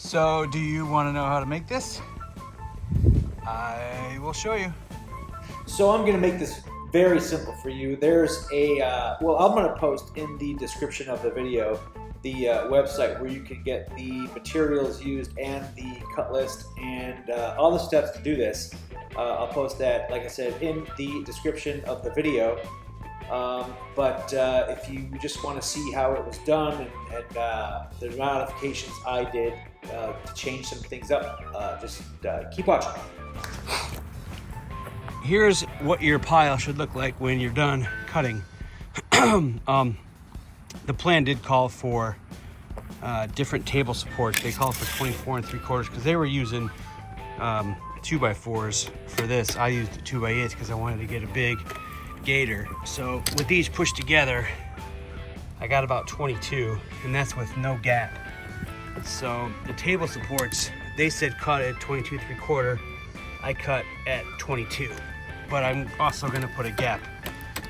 So do you want to know how to make this? I will show you. So I'm going to make this very simple for you. There's a, well, I'm going to post in the description of the video the website where you can get the materials used and the cut list and all the steps to do this. I'll post that, like I said, in the description of the video. But if you just want to see how it was done and the modifications I did to change some things up, just keep watching. Here's what your pile should look like when you're done cutting. The plan did call for different table supports. They called for 24 3/4 because they were using 2x4s for this. I used the 2x8s because I wanted to get a big gator. So with these pushed together, I got about 22, and that's with no gap. So the table supports, they said cut at 22 3/4. I cut at 22, but I'm also going to put a gap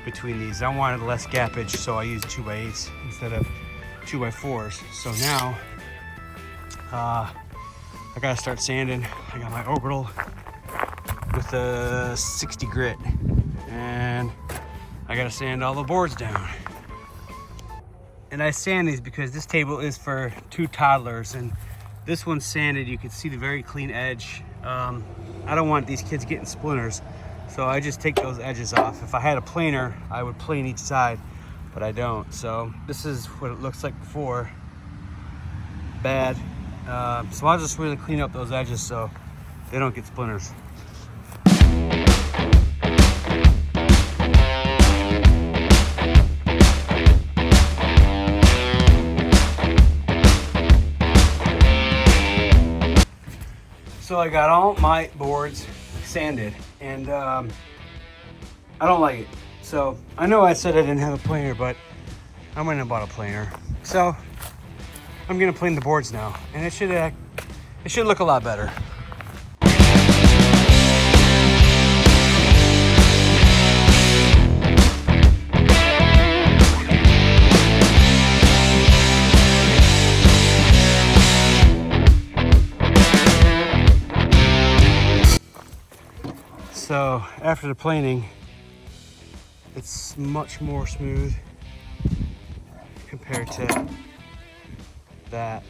between these. I wanted less gappage, so I used 2x8s instead of 2x4s. So now I gotta start sanding. I got my orbital with a 60 grit, and I gotta sand all the boards down. And I sand these because this table is for 2 toddlers, and this one's sanded. You can see the very clean edge. I don't want these kids getting splinters, so I just take those edges off. If I had a planer, I would plane each side, but I don't. So this is what it looks like before. Bad. So I'll just really clean up those edges so they don't get splinters. So I got all my boards sanded, and I don't like it. So I know I said I didn't have a planer, but I went and bought a planer. So I'm gonna plane the boards now, and it should look a lot better. So after the planing, it's much more smooth compared to that.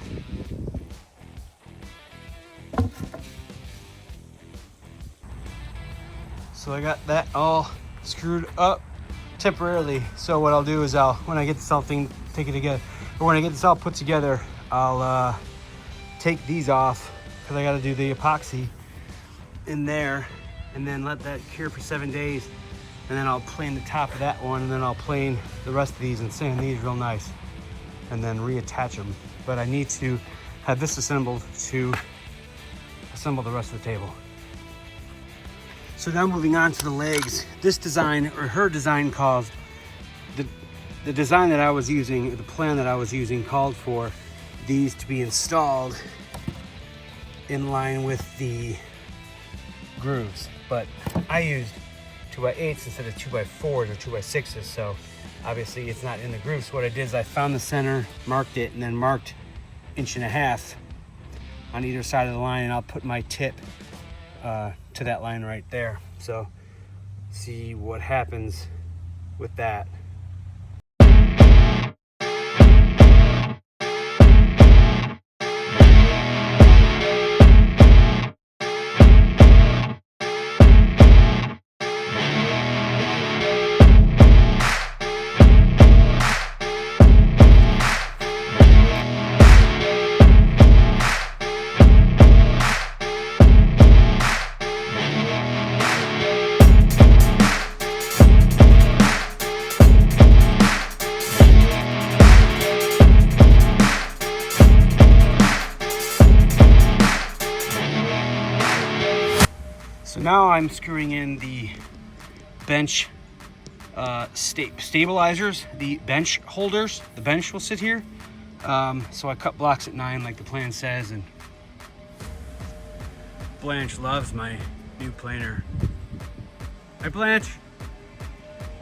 So I got that all screwed up temporarily. So what I'll do is when I get this all put together, I'll take these off because I got to do the epoxy in there, and then let that cure for 7 days, and then I'll plane the top of that one, and then I'll plane the rest of these and sand these real nice, and then reattach them. But I need to have this assembled to assemble the rest of the table. So now moving on to the legs. This design, or her design, caused the design that I was using, the plan that I was using, called for these to be installed in line with the grooves. But I used 2x8s instead of 2x4s or 2x6s, so obviously it's not in the grooves. So what I did is I found the center, marked it, and then marked 1.5 on either side of the line, and I'll put my tip to that line right there. So see what happens with that. So now I'm screwing in the bench stabilizers, the bench holders. The bench will sit here. So I cut blocks at 9 like the plan says, and Blanche loves my new planer. Hi, Blanche.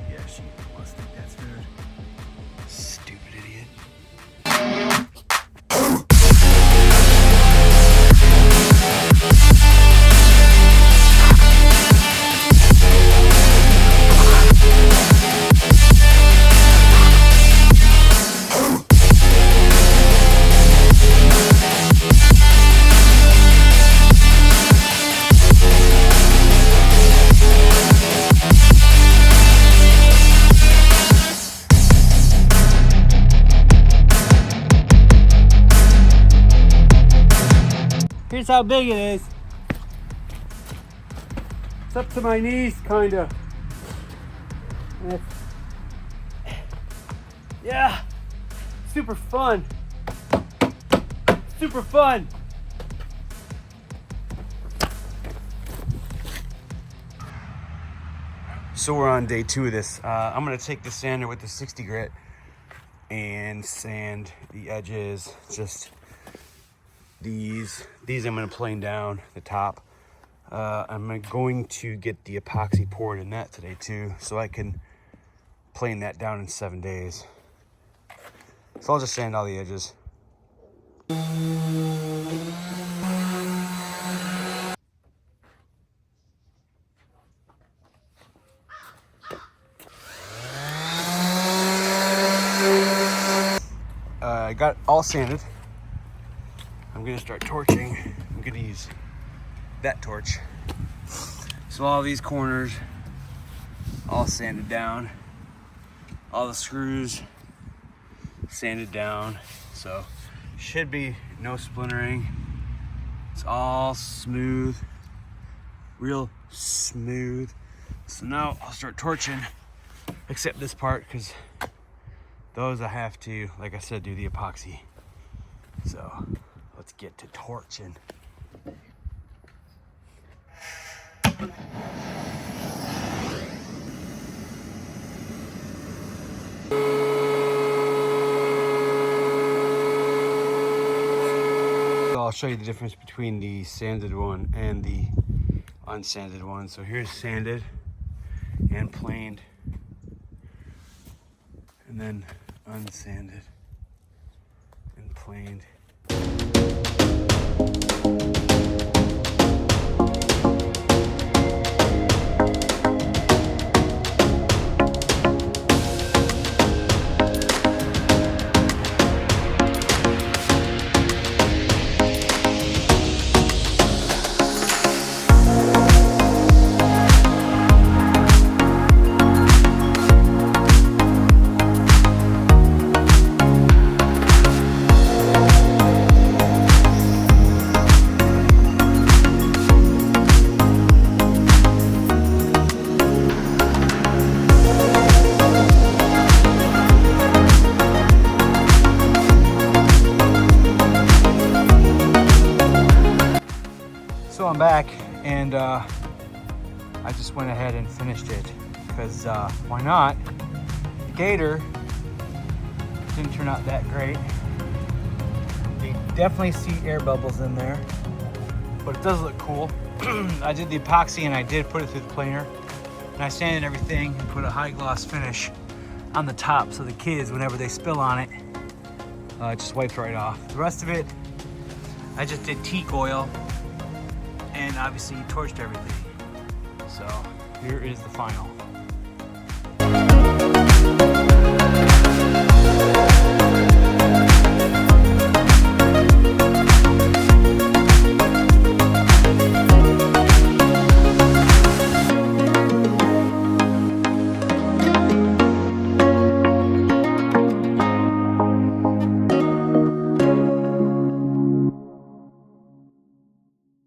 Yeah, she wants to think that's food. Stupid idiot. Here's how big it is. It's up to my knees, kinda. Yeah, super fun. Super fun. So we're on day 2 of this. I'm gonna take the sander with the 60 grit and sand the edges. Just these I'm gonna plane down the top. I'm going to get the epoxy poured in that today too, so I can plane that down in 7 days. So I'll just sand all the edges. I got it all sanded. I'm gonna start torching. I'm gonna use that torch. So all these corners all sanded down. All the screws sanded down. So should be no splintering. It's all smooth, real smooth. So now I'll start torching, except this part, because those I have to, like I said, do the epoxy. So let's get to torching. I'll show you the difference between the sanded one and the unsanded one. So here's sanded and planed, and then unsanded and planed. So I'm back, and I just went ahead and finished it because why not? The Gator didn't turn out that great. You definitely see air bubbles in there, but it does look cool. I did the epoxy and I did put it through the planer, and I sanded everything and put a high gloss finish on the top so the kids, whenever they spill on it, it just wipes right off. The rest of it, I just did teak oil. And obviously you torched everything. So here is the final.